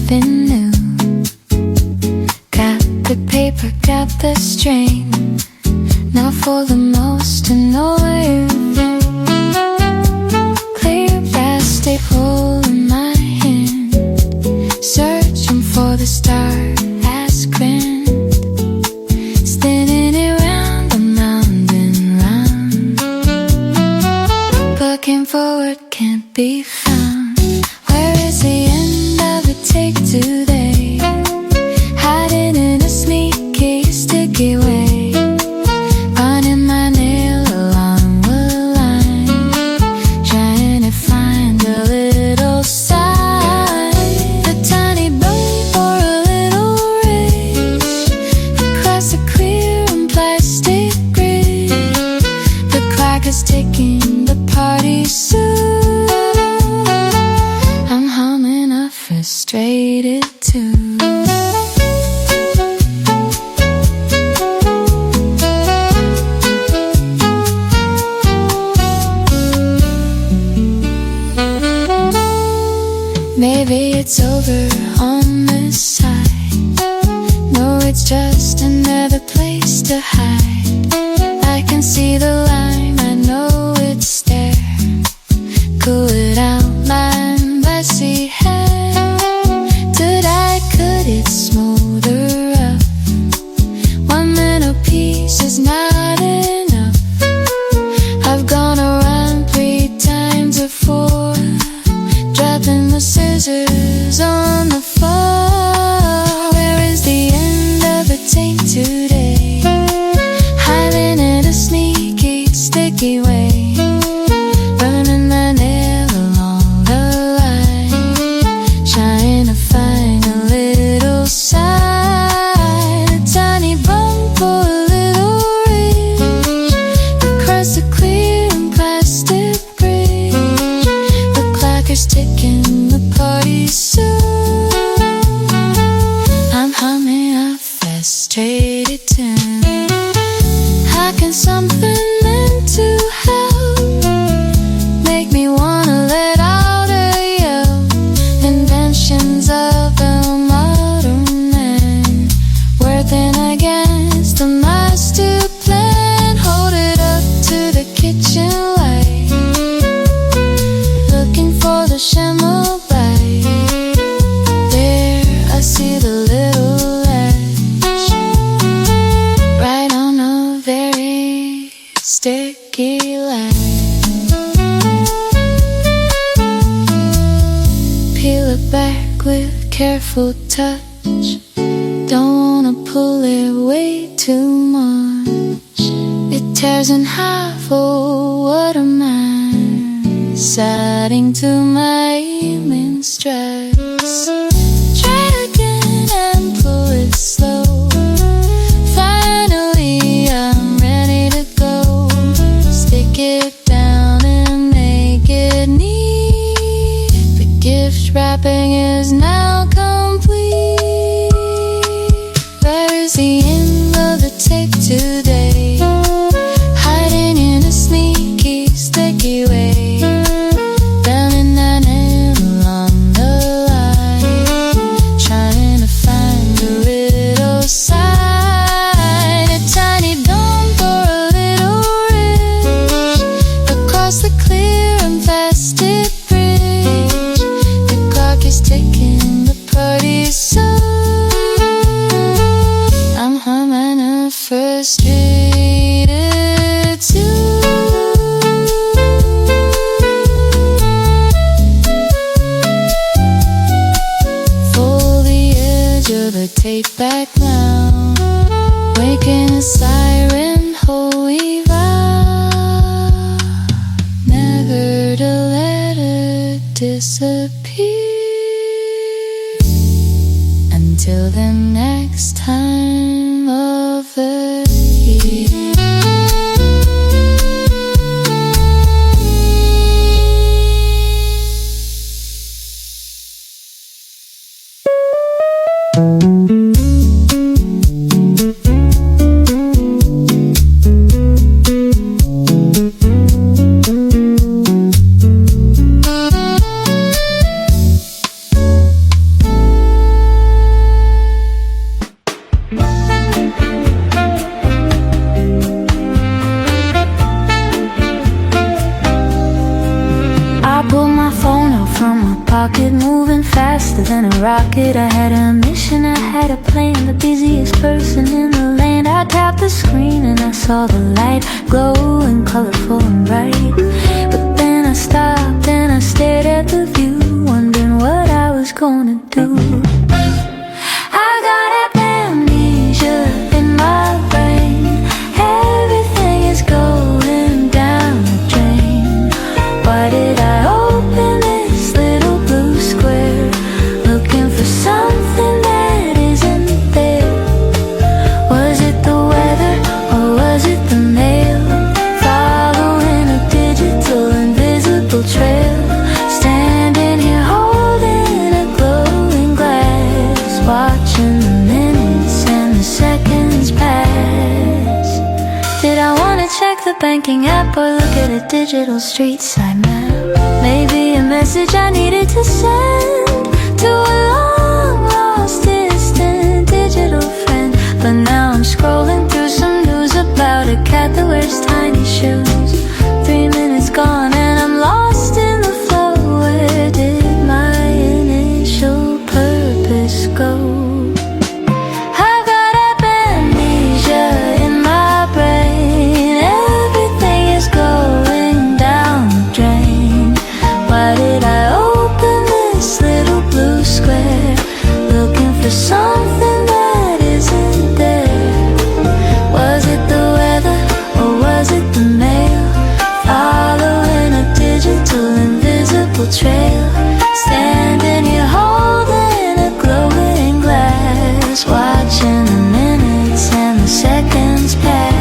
something new. Got the paper, got the string. Now for the most annoying thing. Clear plastic hole in my hand. Searching for the star as grand. Spinning it round and round and round. Looking forward can't be found. Where is the end of the take today? Hiding in a sneaky, sticky way. Running my nail along the line. Trying to find a little sign. A tiny bump for a little ridge. Across a clear and plastic grid. The clock is ticking, the party's soon. I'm humming a frustrated tune. Maybe it's over on this side. No, it's just another place to hide. I can see the line, I know it's there. Cool it out, my messy hair. Could it smother up? One little piece is not enough. I've gone around 3 times or 4. Dropping the scissors on the floor. Where is the end of the tape today? Hiding in a sneaky, sticky way. Running my nail along the line. Trying to find a little sign. A tiny bump or a little ridge. Across the clear and plastic bridge. The clock is ticking, the party's soon. I'm humming a frustrated tune. How can something meant to help make me wanna let out a yell? Inventions of the modern man, working against the master plan. Hold it up to the kitchen light. Looking for the shimmer light. There I see the little ledge. Right on a very sticky line. Peel it back with careful touch. Don't wanna pull it way too much. It tears in half, oh what am I? Siding to my minstress. Try again and pull it slow. Finally I'm ready to go. Stick it down and make it neat. The gift wrapping is now complete. Where is the end of the tape today? Hiding in a sneaky, sticky way. Running my nail along the line. Trying to find a little sign. A tiny bump or a little ridge. Across the clear and plastic bridge. The clock is ticking, the party's soon. I'm humming a frustrated tune. Fold the edge of the tape back now. Waking a siren, holy vow. Never to let her disappear. Until the next time of the year. pocket, moving faster than a rocket. I had a mission, I had a plan, the busiest person in the land. I tapped the screen and I saw the light glowing colorful and bright. But then I stopped and I stared at the view, wondering what I was gonna do. I got amnesia in my brain. Everything is going down the drain. Why did I open this little blue square, looking for something that isn't there? Was it the weather or was it the mail? Following a digital invisible trail, standing here holding a glowing glass, watching the minutes and the seconds pass. Did I wanna check the banking app or look at a digital street sign map? Maybe a message I needed to send to a long lost distant digital friend. But now I'm scrolling through some news about a cat that wears tiny shoes. 3 minutes gone and I'm lost in the flow. Where did my initial purpose go? I've got amnesia in my brain. Everything is going down the drain. Why did I open this little blue square, looking for something that isn't there? Was it the weather or was it the mail? Following a digital invisible trail, standing here holding a glowing glass, watching the minutes and the seconds pass.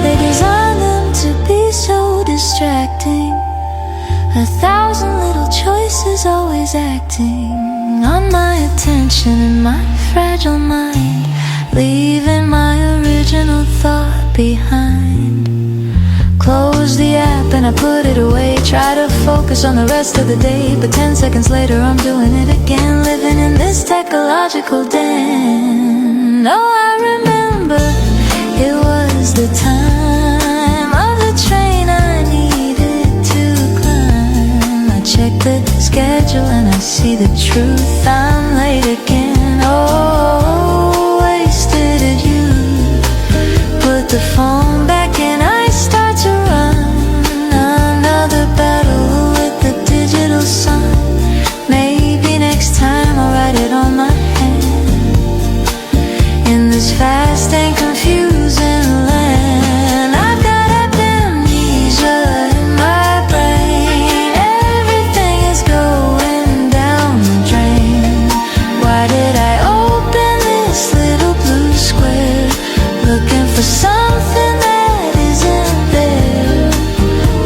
They designed them to be so distracting, 1,000 little choices always acting on my attention and my fragile mind, leaving my original thought behind. Close the app and I put it away, try to focus on the rest of the day. But 10 seconds later I'm doing it again, living in this technological den. No, I remember it was the time of the train I needed to climb. I check the schedule and I see the truth, I'm late again. Oh, wasted at you. Put the phone back and I start to run another battle with the digital sun. Maybe next time I'll write it on my hand in this fast and confusing land. I've got amnesia in my brain. Everything is going down the drain. Why did I open this little blue square, looking for something that isn't there?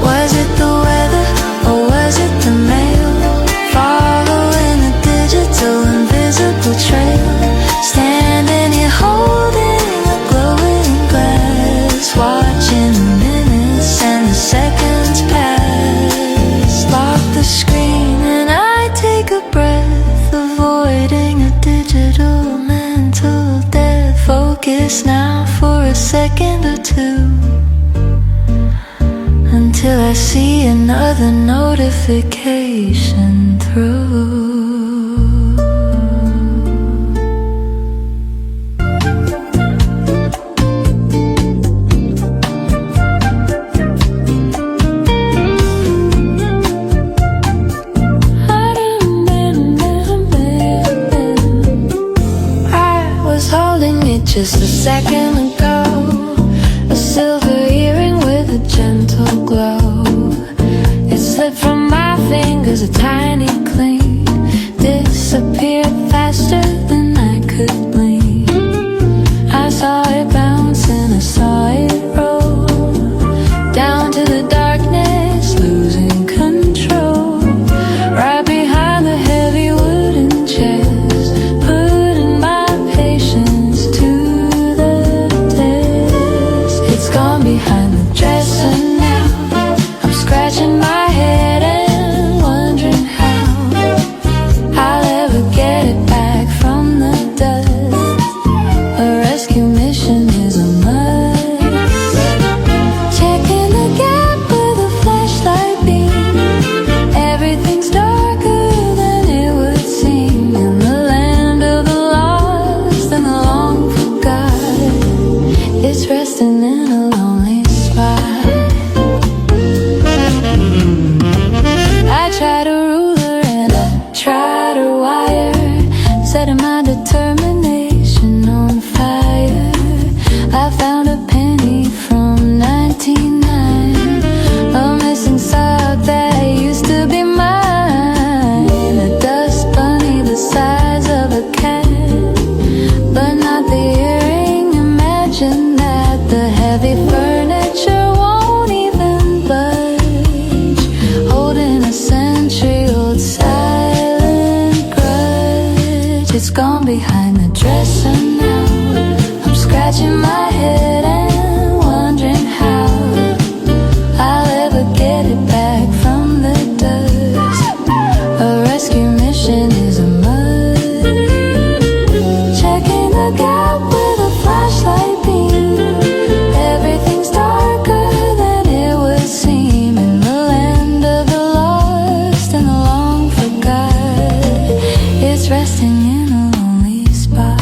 Was it the weather or was it the mail? Following a digital invisible trail, standing here holding a glowing glass, watching the minutes and the seconds pass. Lock the screen and I take a breath, avoiding a digital mental death. Focus now for a second or two, until I see another notification through. I was holding it just a second ago, a silver earring with a gentle glow. It slipped from my fingers, a tiny cling, disappeared faster than I could blink. I saw it bounce and I saw it roll down to the darkness, losing control. Right behind the heavy wooden chest, putting my patience to the test. It's gone behind the dresser now, I'm scratching my head back from the dust. A rescue mission is a must. Checking the gap with a flashlight beam. Everything's darker than it would seem in the land of the lost and the long forgot. It's resting in a lonely spot.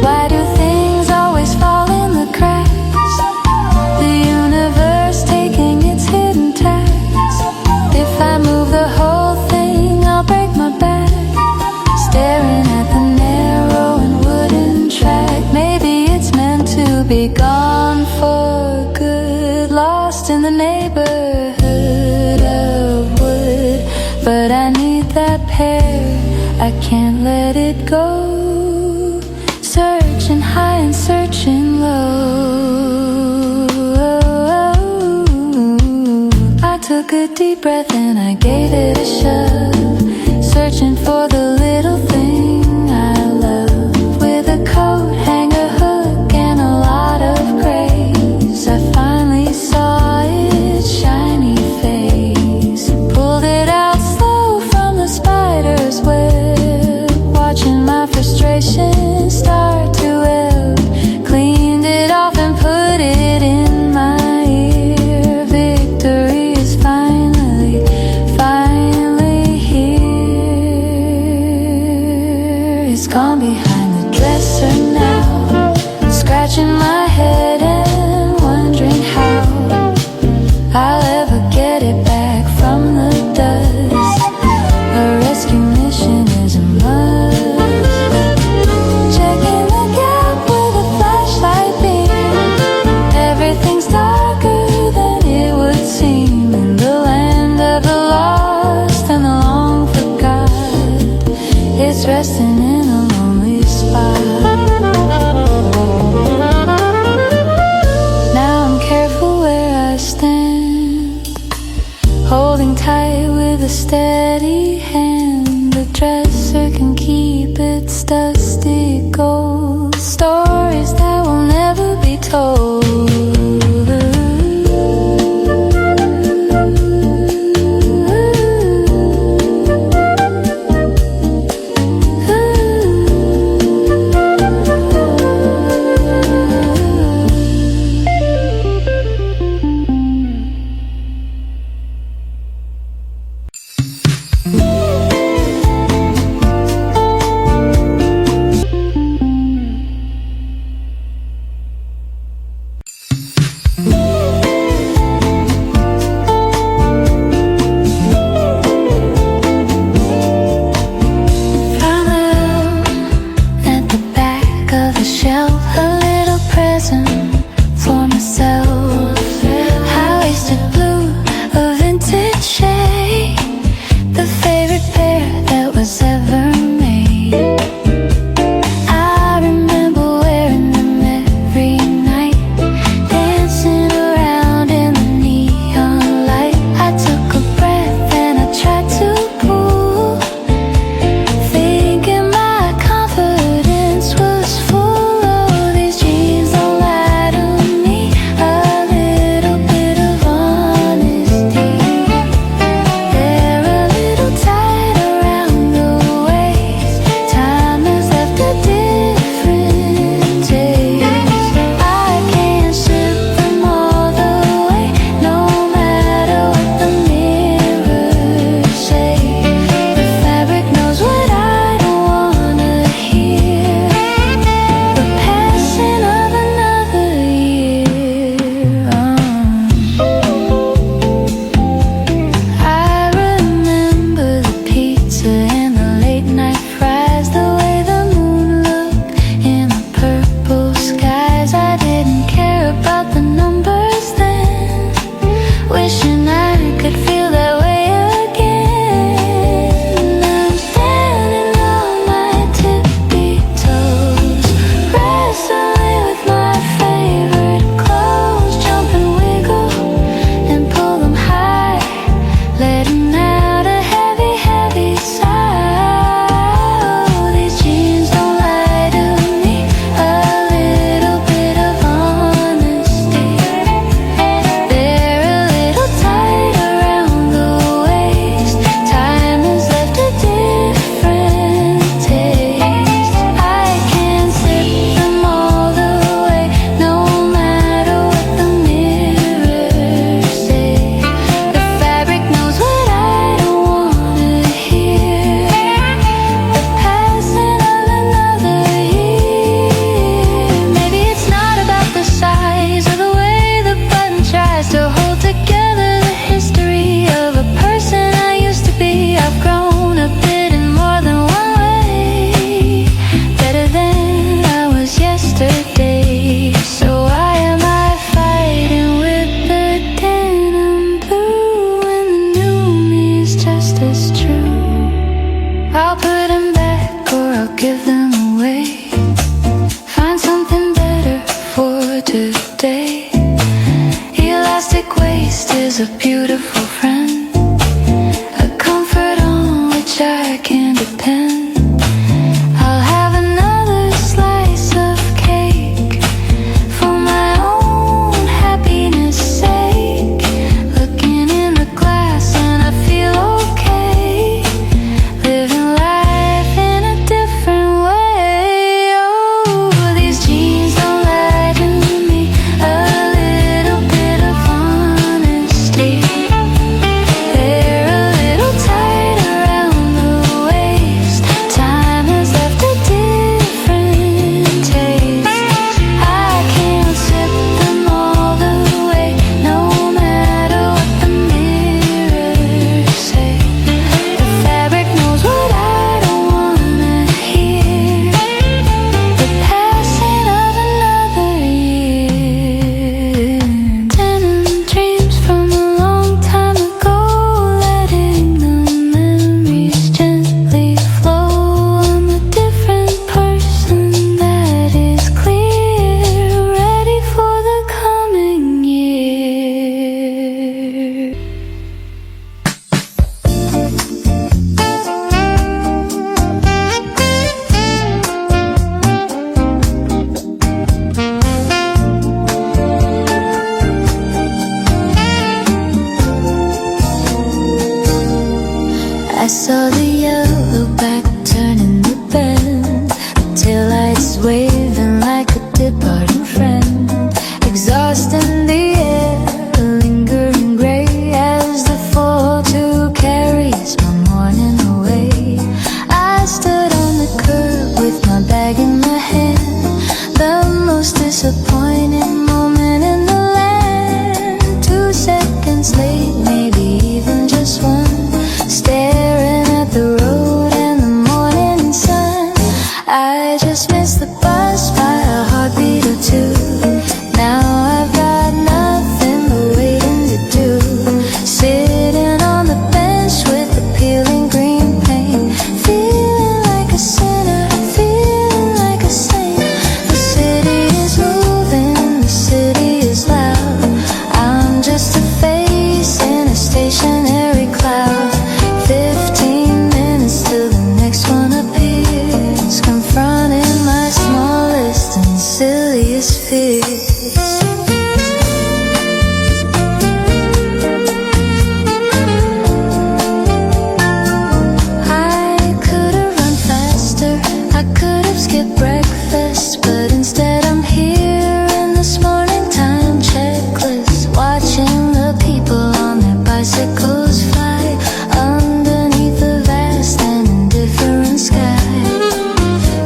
Why do things always fall in the cracks? The universe taking its hidden tax. If I move the whole thing, I'll break my back. Staring at the narrow and wooden track. Maybe it's meant to be gone for good. Lost in the neighborhood of wood. But I need that pair, I can't let it go. Searching high and searching low. I took a deep breath and I gave it a shove. Searching for the little thing I love. With a coat, hanger, hook, and a lot of grace, I finally saw its shiny face. Pulled it out slow from the spider's web. Watching my frustration start to ebb. Cleaned it off and put it in my ear. Victory is finally here. It's gone behind the dresser now. Scratching my head and wondering how I'll ever get it back from the dust. A rescue mission is a must. Checking the gap with a flashlight beam. Everything's darker than it would seem in the land of the lost and the long forgot. It's resting in a lonely spot. Now I'm careful where I stand, holding tight with a steady hand. The dresser can keep its dusty gold. Stories that will never be told. waste is a beautiful friend, a comfort on which I can depend. I'll have another slice of cake for my own happiness sake. Looking in the glass and I feel okay, living life in a different way. Oh, these jeans don't lie to me, a little bit of honesty. They're a little tight around the waist. Time has left a different taste. I can't sip them all the way, no matter what the mirrors say. The fabric knows what I don't wanna hear, the passing of another year. Denim dreams from a long time ago, letting the memories gently flow. I'm a different person, that is clear, ready for the coming year. I saw the yellow back turning the bend, taillights waving like a departing friend. Exhaust in the air, lingering gray as the 4-2 carries my morning away. I stood on the curb with my bag in my hand, the most disappointing moment in the land. 2 seconds late, maybe even just one, staring at the road and the morning sun. I just missed the bus by a heartbeat or two. Now I've got nothing but waiting to do, sitting on the bench with the peeling green paint, feeling like a sinner, feeling like a saint. The city is moving, the city is loud. I'm just a face in a stationary cloud. 15 minutes till the next one appears, confronting my smallest and silliest fears. I could have run faster, I could have skipped breakfast, but instead I'm here in this morning time checklist, watching the people on their bicycles fly underneath the vast and indifferent sky.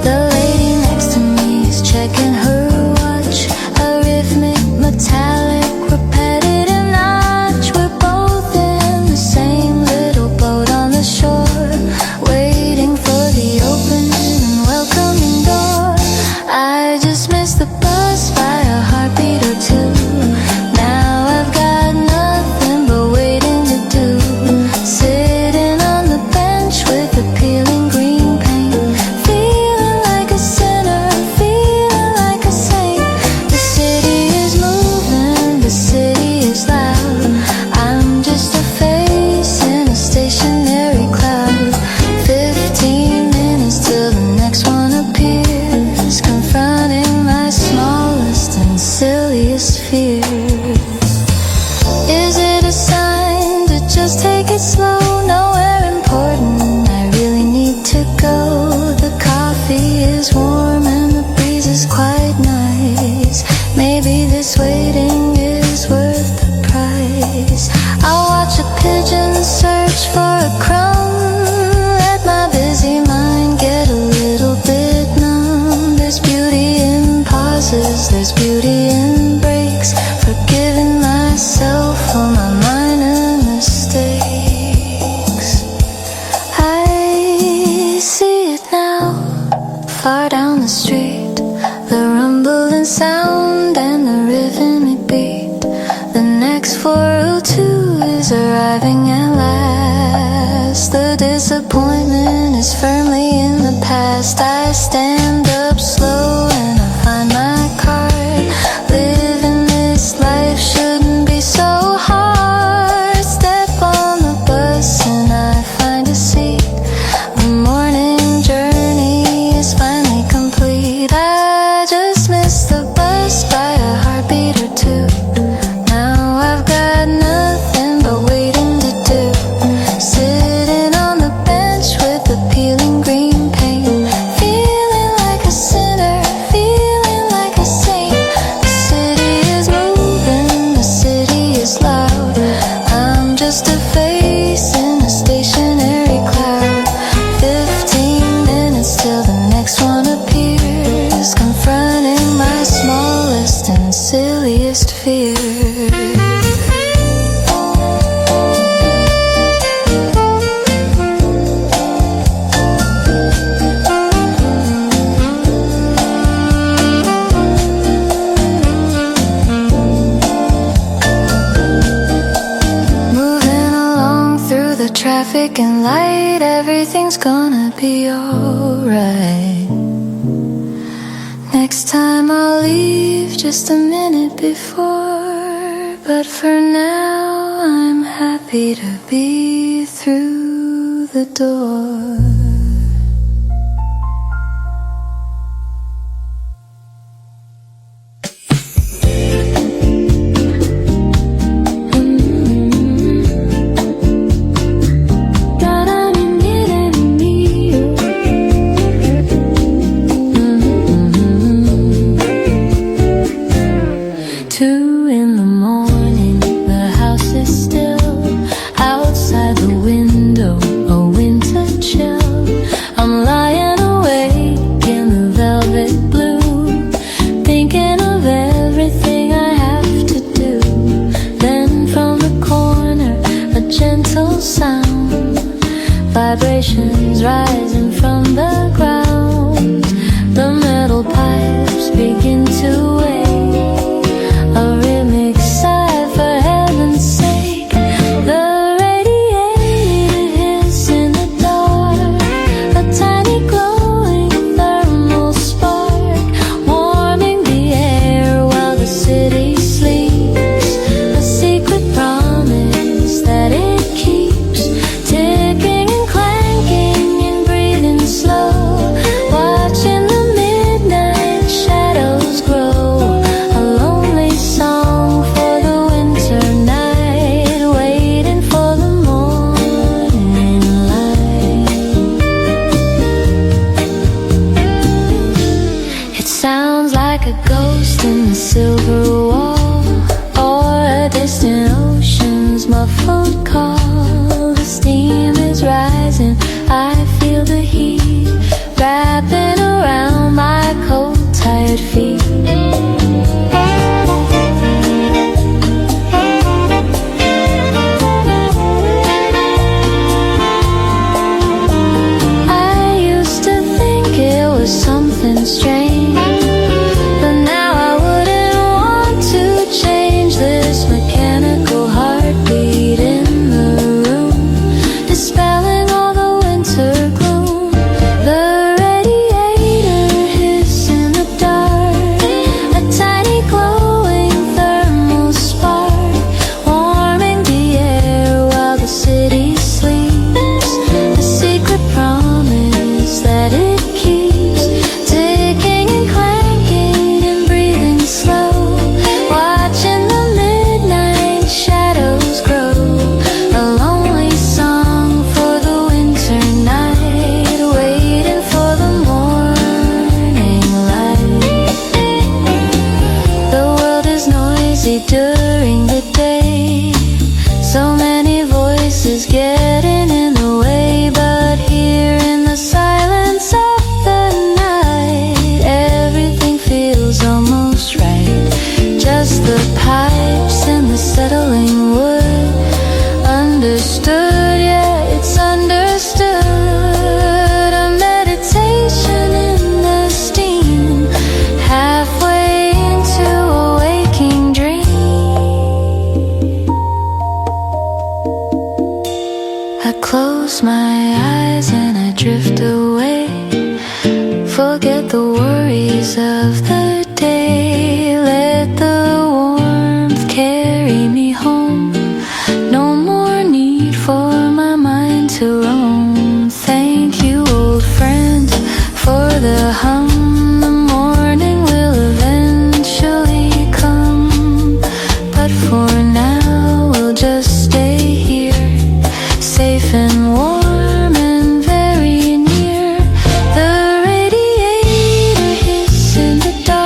The lady next to me is checking her watch, a rhythmic, metallic, repetitive notch. We're both in the same little boat on the shore, waiting for the opening and welcoming door. I just missed the bus by a heartbeat or two. Now I've got nothing but waiting to do, sitting on the bench with the peeling green paint, feeling like a sinner, feeling like a saint. The city is moving, the city is loud. I'm just a face in a stationary cloud. 15 minutes till the next one appears, confronting my smallest and silliest fears. Is it a sign to just take it slow? Nowhere important, I really need to go. The coffee is warm and the breeze is quite nice. Maybe this waiting is worth the price. I'll watch a pigeon search for a crumb, let my busy mind get a little bit numb. There's beauty in pauses, there's beauty in breaks, forgiving myself for my minor mistakes. I see it now, far down the street, the rumbling sound and the rhythmic beat. The next 402 is arriving at last. The disappointment is firmly in the past. I stand up slow and I find my card. Living this life shouldn't be so hard. traffic and light, everything's gonna be alright. Next time I'll leave just a minute before, but for now I'm happy to be through the door. Vibrations rising from the ground. The metal pipes begin to wake. A rhythmic sigh for heaven's sake. The radiator hiss in the dark. A tiny glowing thermal spark, warming the air while the city sleeps. A secret promise that it keeps ticking. Silver wall, or a distant ocean's muffled call. The steam is rising, I feel the heat wrapping around my cold, tired feet. I used to think it was something strange, during the day. So many voices getting in the way, but here in the silence of the night, everything feels almost right. Just the pipes and the settling wood. Understood, yeah, it's understood. A meditation in the steam, halfway into a waking dream. I close my eyes and I drift away. Forget the worries of the day. Let the warmth carry me home. No more need for my mind to roam. Thank you, old friend, for the hum. The morning will eventually come, but for now we'll just stay here, safe and warm and very near. The radiator hiss in the dark.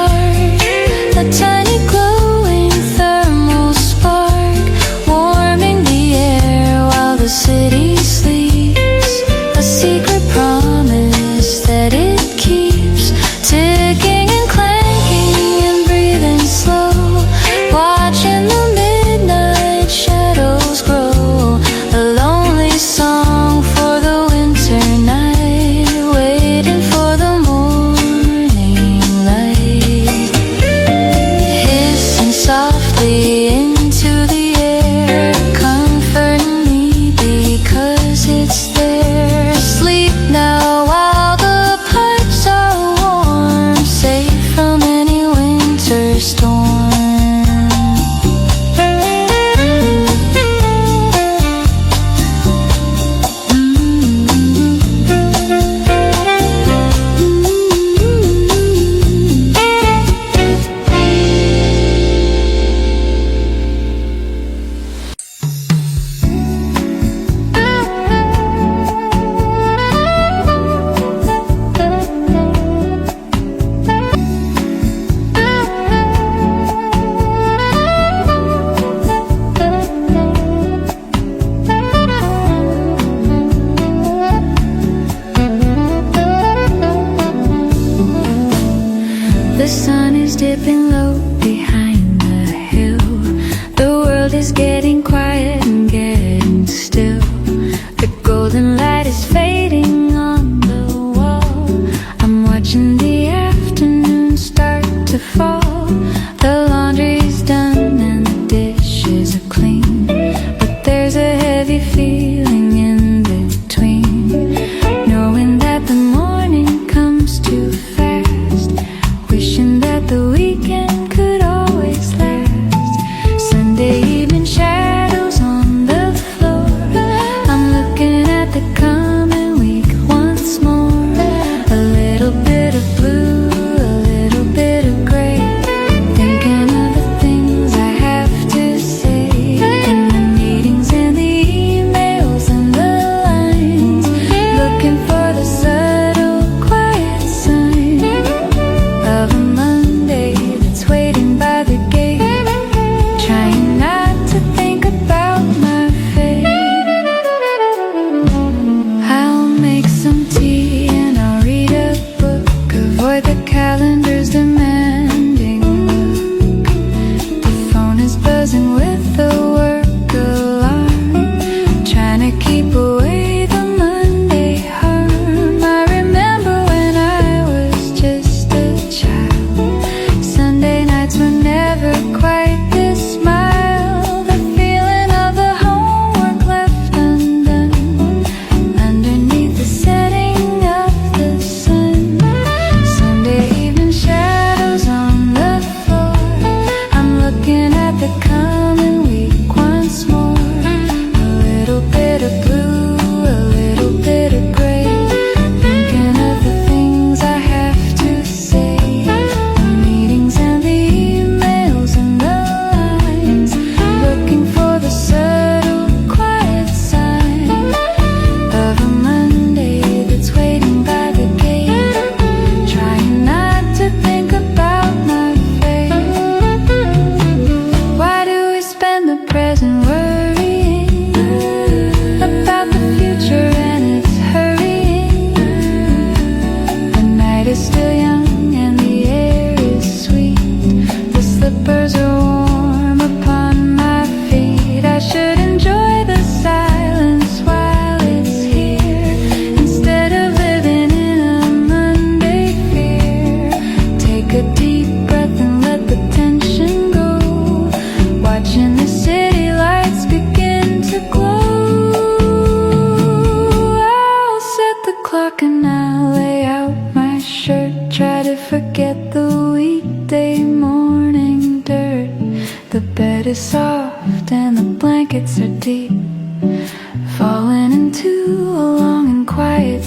quiet and getting still. The golden light is fading on the wall. I'm watching the afternoon start to fall. The laundry's done and the dishes are clean, but there's a heavy feeling in between, knowing that the morning comes too fast, wishing that the weekend could always last. Sunday evening shadows on the floor. I'm looking at the coming week once more. A little bit of blue, a little bit of gray, thinking of the things I have to say, in the meetings and the emails and the lines, looking for the subtle quiet sign of a Monday that's waiting by the gate, trying not to think about my fate. I'll make some tea and I'll read a book, avoid the calendar's demanding look. The phone is buzzing with the work alarm, trying to keep away the Monday harm. I remember when I was just a child, Sunday nights were never quite this mild. The feeling of the homework left undone, underneath the setting of the sun. Sunday evening shadows on the floor. I'm looking at the coming week once more. A little bit of blue, a little bit of gray, thinking of the things I have to say, the meetings and the emails and the lines, looking for the subtle quiet sign of a Monday that's waiting by the gate, trying not to think about my fate. Why do we spend the present worrying about the future and it's hurrying? The night is still young and the air is sweet. The slippers are warm upon my feet. I should enjoy the silence while it's here, instead of living in a Monday fear. Take a deep breath and let the tension go, watching the city lights begin to glow. I'll set the clock and I'll lay out my shirt, try to forget the weekday morning dirt. The bed is soft and the blankets are deep, falling into a long and quiet